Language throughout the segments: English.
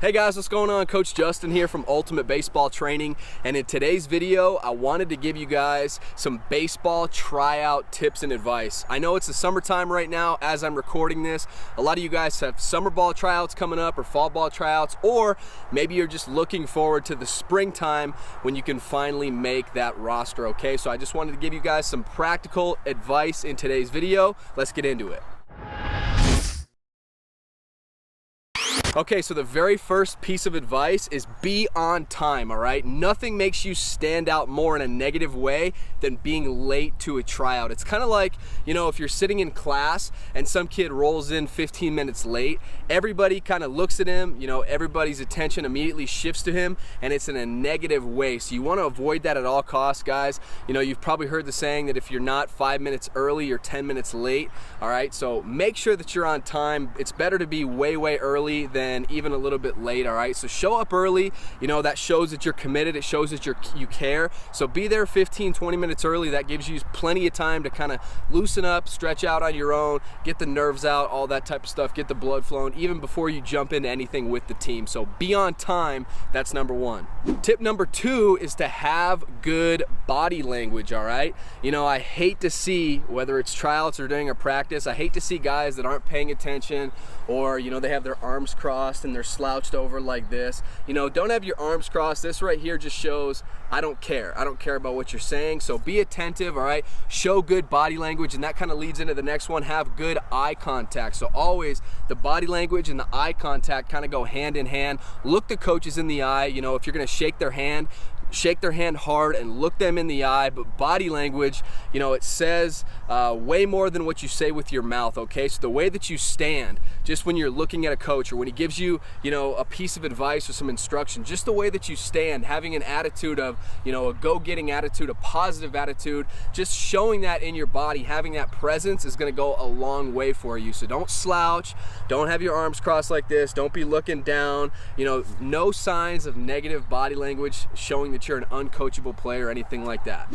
Hey guys, what's going on? Coach Justin here from Ultimate Baseball Training, and in today's video I wanted to give you guys some baseball tryout tips and advice. I know it's the summertime right now as I'm recording this. A lot of you guys have summer ball tryouts coming up or fall ball tryouts, or maybe you're just looking forward to the springtime when you can finally make that roster, okay? So I just wanted to give you guys some practical advice in today's video. Let's get into it. Okay, so the very first piece of advice is be on time, all right? Nothing makes you stand out more in a negative way than being late to a tryout. It's kind of like, you know, if you're sitting in class and some kid rolls in 15 minutes late, everybody kind of looks at him, you know, everybody's attention immediately shifts to him, and it's in a negative way. So you want to avoid that at all costs, guys. You know, you've probably heard the saying that if you're not 5 minutes early, you're 10 minutes late, all right? So make sure that you're on time. It's better to be way early than even a little bit late, all right? So show up early, you know, that shows that you're committed, it shows that you care. So be there 15-20 minutes early. That gives you plenty of time to kind of loosen up, stretch out on your own, get the nerves out, all that type of stuff, get the blood flowing even before you jump into anything with the team. So be on time. That's number one. Tip number two is to have good body language, all right? You know, I hate to see, whether it's tryouts or during a practice, I hate to see guys that aren't paying attention, or, you know, they have their arms crossed and they're slouched over like this. You know, don't have your arms crossed. This right here just shows I don't care. I don't care about what you're saying. So be attentive, all right? Show good body language, and that kind of leads into the next one. Have good eye contact. So always the body language and the eye contact kind of go hand in hand. Look the coaches in the eye. You know, if you're going to shake their hand hard and look them in the eye. But body language, you know, it says way more than what you say with your mouth, okay? So the way that you stand, just when you're looking at a coach or when he gives you, you know, a piece of advice or some instruction, just the way that you stand, having an attitude of, you know, a go-getting attitude, a positive attitude, just showing that in your body, having that presence is going to go a long way for you. So don't slouch, don't have your arms crossed like this, don't be looking down, you know, no signs of negative body language showing that you're an uncoachable player or anything like that.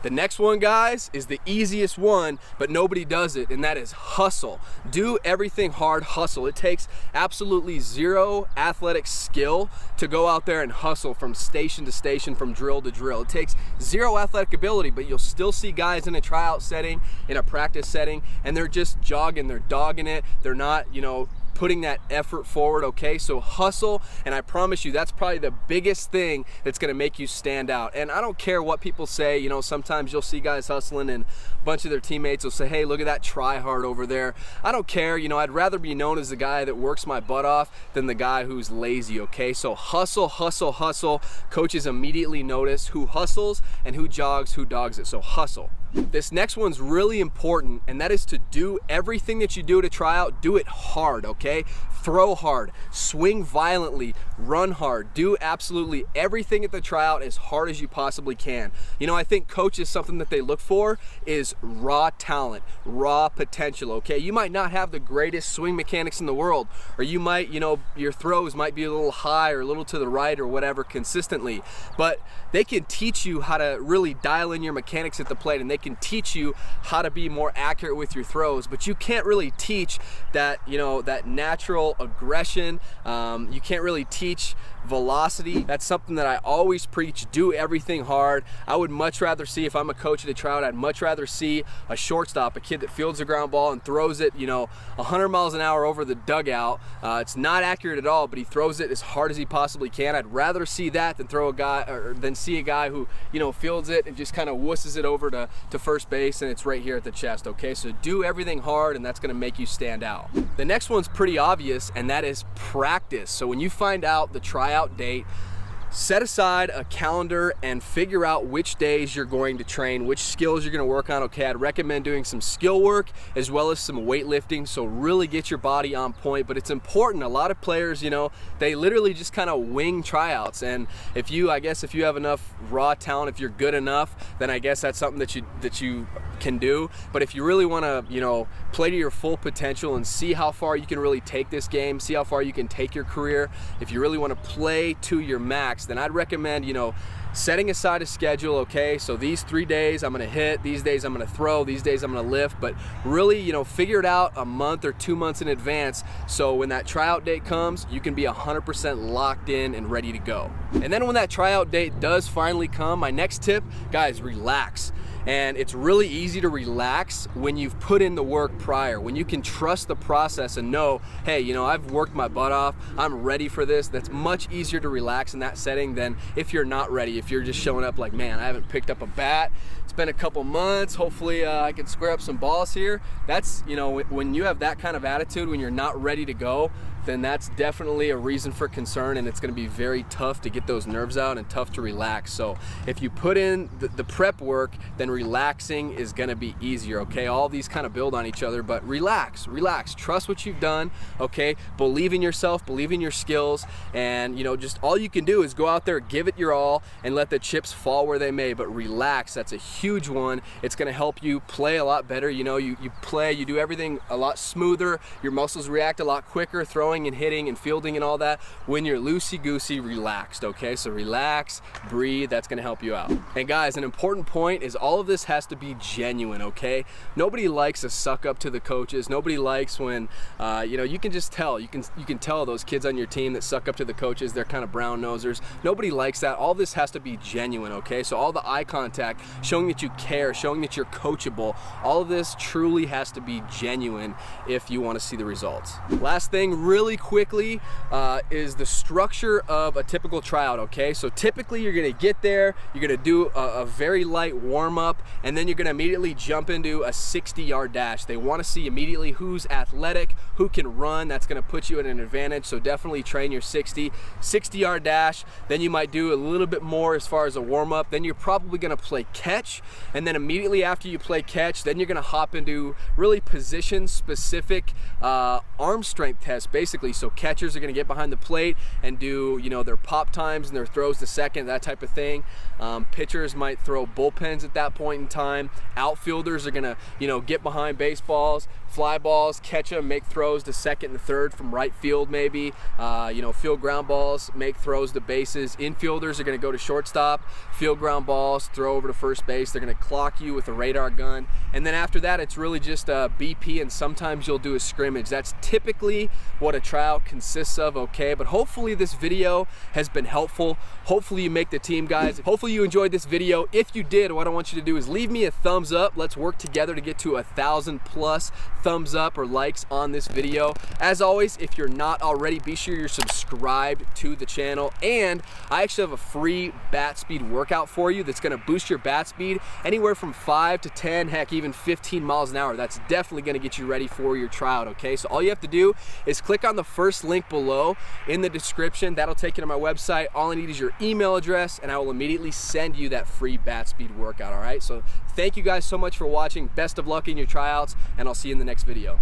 The next one, guys, is the easiest one, but nobody does it, and that is hustle. Do everything hard, hustle. It takes absolutely zero athletic skill to go out there and hustle from station to station, from drill to drill. It takes zero athletic ability, but you'll still see guys in a tryout setting, in a practice setting, and they're just jogging, they're dogging it, they're not, you know, putting that effort forward, okay? So hustle, and I promise you that's probably the biggest thing that's gonna make you stand out. And I don't care what people say, you know, sometimes you'll see guys hustling and a bunch of their teammates will say, hey, look at that try hard over there. I don't care, you know, I'd rather be known as the guy that works my butt off than the guy who's lazy, okay? So hustle, hustle, hustle. Coaches immediately notice who hustles and who jogs, who dogs it, so hustle. This next one's really important, and that is to do everything that you do to try out, do it hard, okay? Throw hard, swing violently, run hard, do absolutely everything at the tryout as hard as you possibly can. You know, I think coaches, something that they look for is raw talent, raw potential, okay? You might not have the greatest swing mechanics in the world, or you might, you know, your throws might be a little high or a little to the right or whatever consistently, but they can teach you how to really dial in your mechanics at the plate, and they can teach you how to be more accurate with your throws, but you can't really teach that, you know, that natural aggression. You can't really teach velocity. That's something that I always preach. Do everything hard. I would much rather see, if I'm a coach at a tryout, I'd much rather see a shortstop, a kid that fields a ground ball and throws it, you know, 100 miles an hour over the dugout. It's not accurate at all, but he throws it as hard as he possibly can. I'd rather see that than see a guy who, you know, fields it and just kind of wusses it over to first base and it's right here at the chest, okay? So do everything hard, and that's gonna make you stand out. The next one's pretty obvious, and that is practice. So when you find out the tryout date, set aside a calendar and figure out which days you're going to train, which skills you're going to work on, okay? I'd recommend doing some skill work as well as some weightlifting, so really get your body on point. But it's important. A lot of players, you know, they literally just kind of wing tryouts, and if you have enough raw talent, if you're good enough, then I guess that's something that you can do. But if you really want to, you know, play to your full potential and see how far you can really take this game, see how far you can take your career, if you really want to play to your max, then I'd recommend, you know, setting aside a schedule, okay? So these 3 days I'm gonna hit, these days I'm gonna throw, these days I'm gonna lift, but really, you know, figure it out a month or 2 months in advance, so when that tryout date comes, you can be 100% locked in and ready to go. And then when that tryout date does finally come, my next tip, guys, relax. And it's really easy to relax when you've put in the work prior, when you can trust the process and know, hey, you know, I've worked my butt off, I'm ready for this. That's much easier to relax in that setting than if you're not ready, if you're just showing up like, man, I haven't picked up a bat, it's been a couple months, hopefully I can square up some balls here. That's, you know, when you have that kind of attitude, when you're not ready to go, then that's definitely a reason for concern, and it's going to be very tough to get those nerves out and tough to relax. So if you put in the prep work, then relaxing is going to be easier, okay? All these kind of build on each other, but relax, trust what you've done, okay? Believe in yourself, believe in your skills, and you know, just all you can do is go out there, give it your all, and let the chips fall where they may, but relax. That's a huge one. It's going to help you play a lot better. You know, you play, you do everything a lot smoother, your muscles react a lot quicker, throwing and hitting and fielding and all that when you're loosey-goosey relaxed, okay? So relax, breathe, that's gonna help you out. And guys, an important point is all of this has to be genuine, okay? Nobody likes to suck up to the coaches. Nobody likes when, you know, you can just tell, you can tell those kids on your team that suck up to the coaches, they're kind of brown nosers. Nobody likes that. All this has to be genuine, okay? So all the eye contact, showing that you care, showing that you're coachable, all of this truly has to be genuine if you want to see the results. Last thing, really quickly, is the structure of a typical tryout, okay? So typically you're gonna get there, you're gonna do a very light warm-up, and then you're gonna immediately jump into a 60-yard dash. They wanna see immediately who's athletic, who can run. That's gonna put you at an advantage, so definitely train your 60-yard dash. Then you might do a little bit more as far as a warm-up. Then you're probably gonna play catch, and then immediately after you play catch, then you're gonna hop into really position-specific arm strength tests, basically. So catchers are going to get behind the plate and do, you know, their pop times and their throws to second, that type of thing. Pitchers might throw bullpens at that point in time. Outfielders are going to, you know, get behind baseballs, fly balls, catch them, make throws to second and third from right field maybe. You know, field ground balls, make throws to bases. Infielders are going to go to shortstop, field ground balls, throw over to first base. They're going to clock you with a radar gun. And then after that, it's really just a BP, and sometimes you'll do a scrimmage. That's typically what a tryout consists of, okay? But hopefully this video has been helpful. Hopefully you make the team, guys. Hopefully you enjoyed this video. If you did, what I want you to do is leave me a thumbs up. Let's work together to get to 1,000+ thumbs up or likes on this video. As always, if you're not already, be sure you're subscribed to the channel, and I actually have a free bat speed workout for you that's gonna boost your bat speed anywhere from 5 to 10, heck, even 15 miles an hour. That's definitely gonna get you ready for your tryout, okay? So all you have to do is click on the first link below in the description. That'll take you to my website. All I need is your email address, and I will immediately send you that free bat speed workout, all right? So thank you guys so much for watching. Best of luck in your tryouts, and I'll see you in the next video.